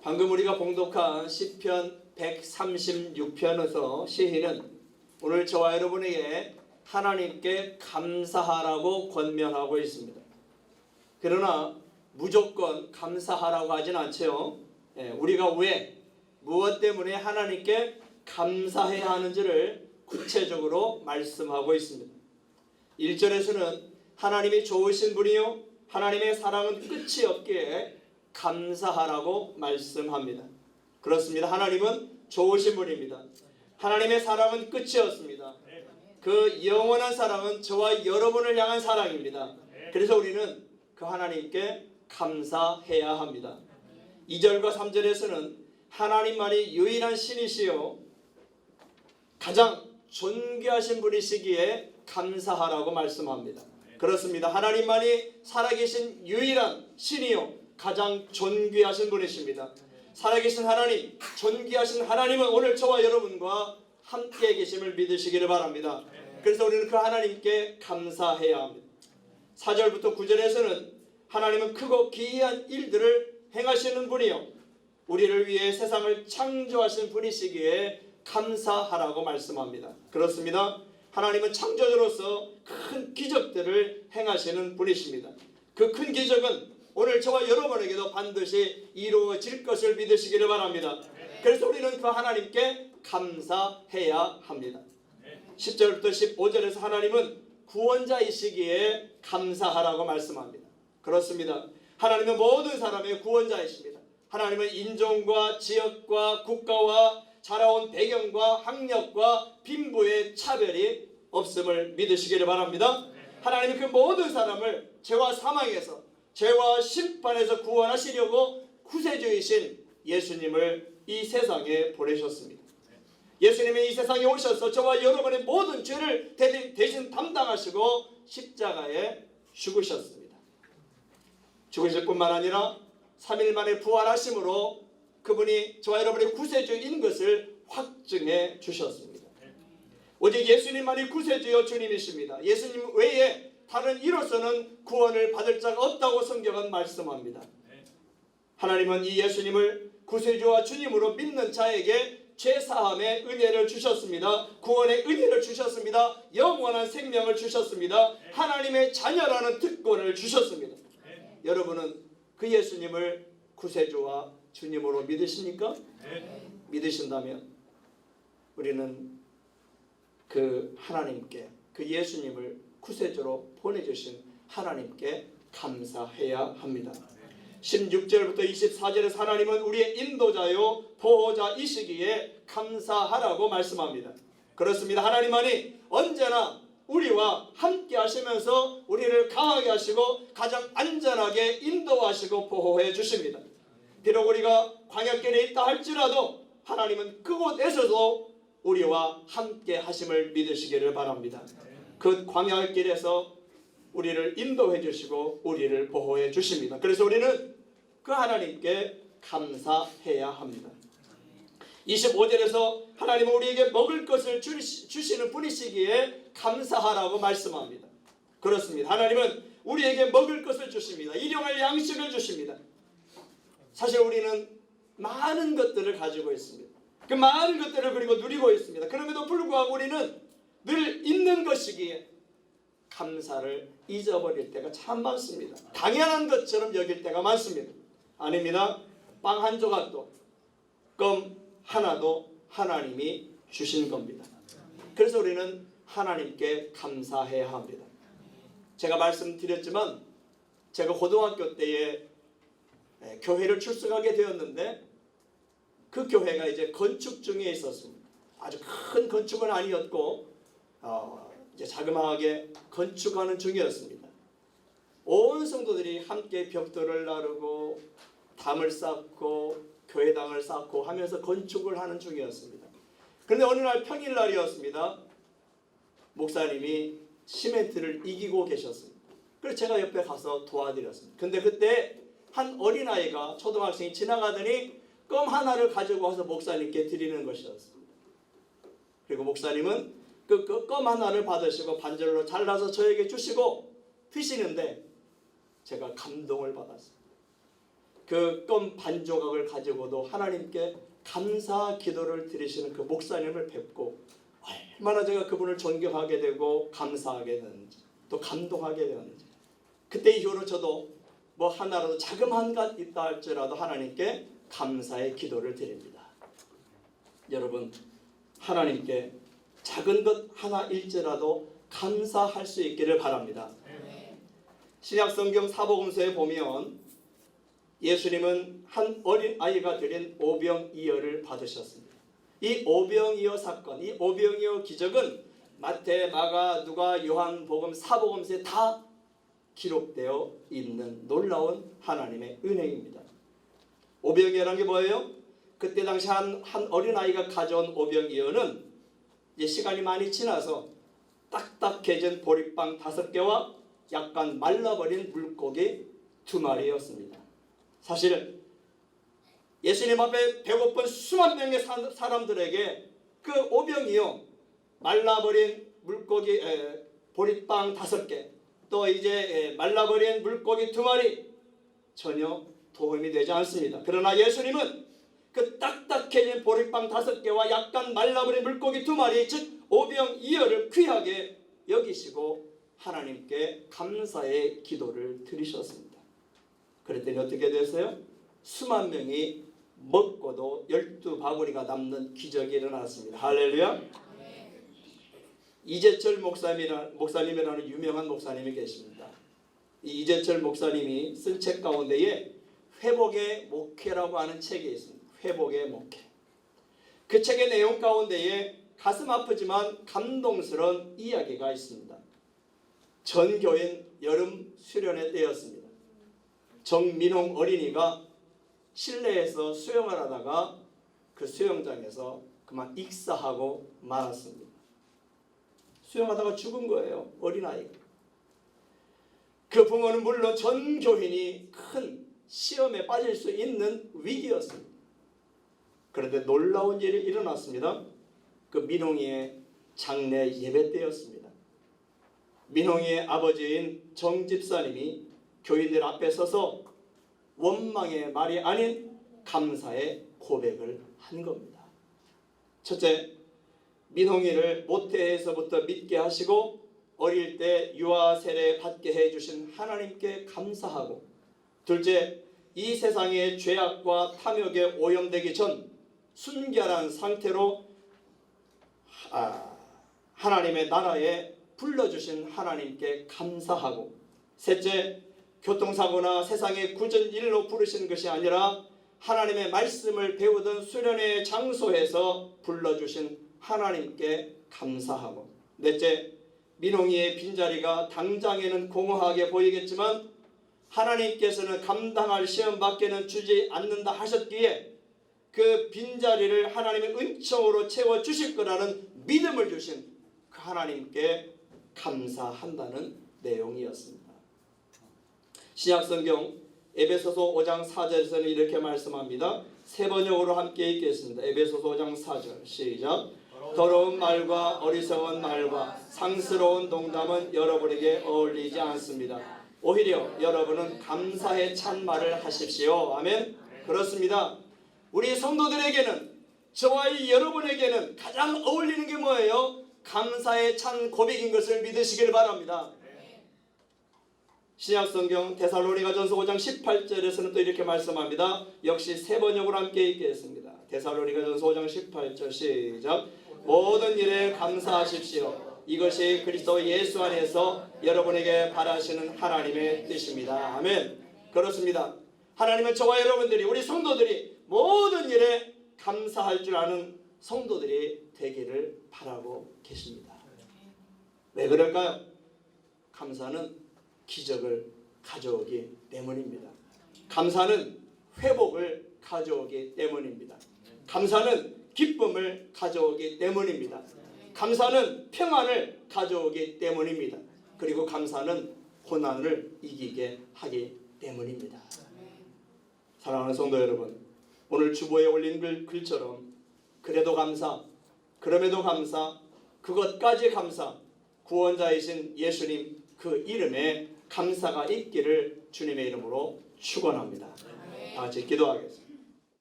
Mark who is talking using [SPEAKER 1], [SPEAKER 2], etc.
[SPEAKER 1] 방금 우리가 봉독한 시편 136편에서 시인은 오늘 저와 여러분에게 하나님께 감사하라고 권면하고 있습니다. 그러나 무조건 감사하라고 하진 않죠. 우리가 왜, 무엇 때문에 하나님께 감사해야 하는지를 구체적으로 말씀하고 있습니다. 1절에서는 하나님이 좋으신 분이요 하나님의 사랑은 끝이 없기에 감사하라고 말씀합니다. 그렇습니다. 하나님은 좋으신 분입니다. 하나님의 사랑은 끝이 없습니다. 그 영원한 사랑은 저와 여러분을 향한 사랑입니다. 그래서 우리는 그 하나님께 감사해야 합니다. 2절과 3절에서는 하나님만이 유일한 신이시요 가장 존귀하신 분이시기에 감사하라고 말씀합니다. 그렇습니다. 하나님만이 살아계신 유일한 신이요 가장 존귀하신 분이십니다. 살아계신 하나님, 존귀하신 하나님은 오늘 저와 여러분과 함께 계심을 믿으시기를 바랍니다. 그래서 우리는 그 하나님께 감사해야 합니다. 4절부터 9절에서는 하나님은 크고 기이한 일들을 행하시는 분이요 우리를 위해 세상을 창조하신 분이시기에 감사하라고 말씀합니다. 그렇습니다. 하나님은 창조주로서 큰 기적들을 행하시는 분이십니다. 그 큰 기적은 오늘 저와 여러분에게도 반드시 이루어질 것을 믿으시기를 바랍니다. 그래서 우리는 그 하나님께 감사해야 합니다. 10절부터 15절에서 하나님은 구원자이시기에 감사하라고 말씀합니다. 그렇습니다. 하나님은 모든 사람의 구원자이십니다. 하나님은 인종과 지역과 국가와 자라온 배경과 학력과 빈부의 차별이 없음을 믿으시기를 바랍니다. 하나님은 그 모든 사람을 죄와 사망에서 죄와 심판에서 구원하시려고 구세주이신 예수님을 이 세상에 보내셨습니다. 예수님이 이 세상에 오셔서 저와 여러분의 모든 죄를 대신 담당하시고 십자가에 죽으셨습니다. 죽으실 뿐만 아니라 3일 만에 부활하심으로 그분이 저와 여러분의 구세주인 것을 확증해 주셨습니다. 오직 예수님만이 구세주여 주님이십니다. 예수님 외에 다른 이로서는 구원을 받을 자가 없다고 성경은 말씀합니다. 하나님은 이 예수님을 구세주와 주님으로 믿는 자에게 죄사함의 은혜를 주셨습니다. 구원의 은혜를 주셨습니다. 영원한 생명을 주셨습니다. 하나님의 자녀라는 특권을 주셨습니다. 여러분은 그 예수님을 구세주와 주님으로 믿으십니까? 믿으신다면 우리는 그 하나님께, 그 예수님을 구세주로 보내주신 하나님께 감사해야 합니다. 16절부터 24절에서 하나님은 우리의 인도자요 보호자이시기에 감사하라고 말씀합니다. 그렇습니다. 하나님만이 언제나 우리와 함께 하시면서 우리를 강하게 하시고 가장 안전하게 인도하시고 보호해 주십니다. 비록 우리가 광야길에 있다 할지라도 하나님은 그곳에서도 우리와 함께 하심을 믿으시기를 바랍니다. 그 광야길에서 우리를 인도해 주시고 우리를 보호해 주십니다. 그래서 우리는 그 하나님께 감사해야 합니다. 25절에서 하나님은 우리에게 먹을 것을 주시는 분이시기에 감사하라고 말씀합니다. 그렇습니다. 하나님은 우리에게 먹을 것을 주십니다. 일용할 양식을 주십니다. 사실 우리는 많은 것들을 가지고 있습니다. 그 많은 것들을 그리고 누리고 있습니다. 그럼에도 불구하고 우리는 늘 있는 것이기에 감사를 잊어버릴 때가 참 많습니다. 당연한 것처럼 여길 때가 많습니다. 아닙니다. 빵 한 조각도 껌 하나도 하나님이 주신 겁니다. 그래서 우리는 하나님께 감사해야 합니다. 제가 말씀드렸지만 제가 고등학교 때에 교회를 출석하게 되었는데 그 교회가 이제 건축 중에 있었습니다. 아주 큰 건축은 아니었고 이제 자그마하게 건축하는 중이었습니다. 온 성도들이 함께 벽돌을 나르고 담을 쌓고 교회당을 쌓고 하면서 건축을 하는 중이었습니다. 그런데 어느 날 평일날이었습니다. 목사님이 시멘트를 이기고 계셨습니다. 그래서 제가 옆에 가서 도와드렸습니다. 근데 그때 한 어린아이가 초등학생이 지나가더니 껌 하나를 가지고 와서 목사님께 드리는 것이었습니다. 그리고 목사님은 그 껌 하나를 받으시고 반절로 잘라서 저에게 주시고 드시는데 제가 감동을 받았습니다. 그 껌 반 조각을 가지고도 하나님께 감사 기도를 드리시는 그 목사님을 뵙고 얼마나 제가 그분을 존경하게 되고 감사하게 되는지 또 감동하게 되었는지, 그때 이후로 저도 뭐 하나라도 자그마한 것 있다 할지라도 하나님께 감사의 기도를 드립니다. 여러분, 하나님께 작은 것 하나일지라도 감사할 수 있기를 바랍니다. 신약성경 사복음서에 보면 예수님은 한 어린아이가 드린 오병이어를 받으셨습니다. 이 오병이어 사건, 이 오병이어 기적은 마태, 마가, 누가, 요한복음, 사복음서에 다 기록되어 있는 놀라운 하나님의 은혜입니다. 오병이어란 게 뭐예요? 그때 당시 한 어린아이가 가져온 오병이어는 이제 시간이 많이 지나서 딱딱해진 보리빵 5개와 약간 말라버린 물고기 2마리였습니다. 사실 예수님 앞에 배고픈 수만 명의 사람들에게 그 오병이어, 말라버린 물고기, 보리빵 5개, 또 이제 말라버린 물고기 2마리 전혀 도움이 되지 않습니다. 그러나 예수님은 그 딱딱해진 보리빵 5개와 약간 말라버린 물고기 2마리, 즉 오병이어를 귀하게 여기시고 하나님께 감사의 기도를 드리셨습니다. 그랬더니 어떻게 됐어요? 수만 명이 먹고도 12바구니가 남는 기적이 일어났습니다. 할렐루야. 이재철 목사님이라는 유명한 목사님이 계십니다. 이 이재철 목사님이 쓴 책 가운데에 회복의 목회라고 하는 책이 있습니다. 회복의 목회. 그 책의 내용 가운데에 가슴 아프지만 감동스러운 이야기가 있습니다. 전교인 여름 수련회 때였습니다. 정민홍 어린이가 실내에서 수영을 하다가 그 수영장에서 그만 익사하고 말았습니다. 수영하다가 죽은 거예요, 어린아이가. 그 부모는 물론 전 교인이 큰 시험에 빠질 수 있는 위기였습니다. 그런데 놀라운 일이 일어났습니다. 그 민홍이의 장례 예배 때였습니다. 민홍이의 아버지인 정 집사님이 교인들 앞에 서서 원망의 말이 아닌 감사의 고백을 한 겁니다. 첫째, 민홍이를 모태에서부터 믿게 하시고 어릴 때 유아 세례 받게 해주신 하나님께 감사하고, 둘째, 이 세상의 죄악과 탐욕에 오염되기 전 순결한 상태로 하나님의 나라에 불러주신 하나님께 감사하고, 셋째, 교통사고나 세상의 굳은 일로 부르신 것이 아니라 하나님의 말씀을 배우던 수련회 장소에서 불러주신 하나님께 감사하고, 넷째, 민홍이의 빈자리가 당장에는 공허하게 보이겠지만 하나님께서는 감당할 시험밖에는 주지 않는다 하셨기에 그 빈자리를 하나님의 은총으로 채워주실 거라는 믿음을 주신 그 하나님께 감사한다는 내용이었습니다. 신약성경 에베소서 5장 4절에서는 이렇게 말씀합니다. 세 번역으로 함께 읽겠습니다. 에베소서 5장 4절 시작. 더러운 말과 어리석은 말과 상스러운 농담은 여러분에게 어울리지 않습니다. 오히려 여러분은 감사의 찬말을 하십시오. 아멘. 그렇습니다. 우리 성도들에게는, 저와 여러분에게는 가장 어울리는 게 뭐예요? 감사의 찬 고백인 것을 믿으시길 바랍니다. 신약성경 데살로니가전서 5장 18절에서는 또 이렇게 말씀합니다. 역시 세 번역으로 함께 읽겠습니다. 데살로니가전서 5장 18절 시작. 모든 일에 감사하십시오. 이것이 그리스도 예수 안에서 여러분에게 바라시는 하나님의 뜻입니다. 아멘. 그렇습니다. 하나님은 저와 여러분들이, 우리 성도들이 모든 일에 감사할 줄 아는 성도들이 되기를 바라고 계십니다. 왜 그럴까요? 감사는 기적을 가져오기 때문입니다. 감사는 회복을 가져오기 때문입니다. 감사는 기쁨을 가져오기 때문입니다. 감사는 평안을 가져오기 때문입니다. 그리고 감사는 고난을 이기게 하기 때문입니다. 사랑하는 성도 여러분, 오늘 주보에 올린 글처럼 그래도 감사, 그럼에도 감사, 그것까지 감사, 구원자이신 예수님 그 이름에 감사가 있기를 주님의 이름으로 축원합니다. 다 같이 기도하겠습니다.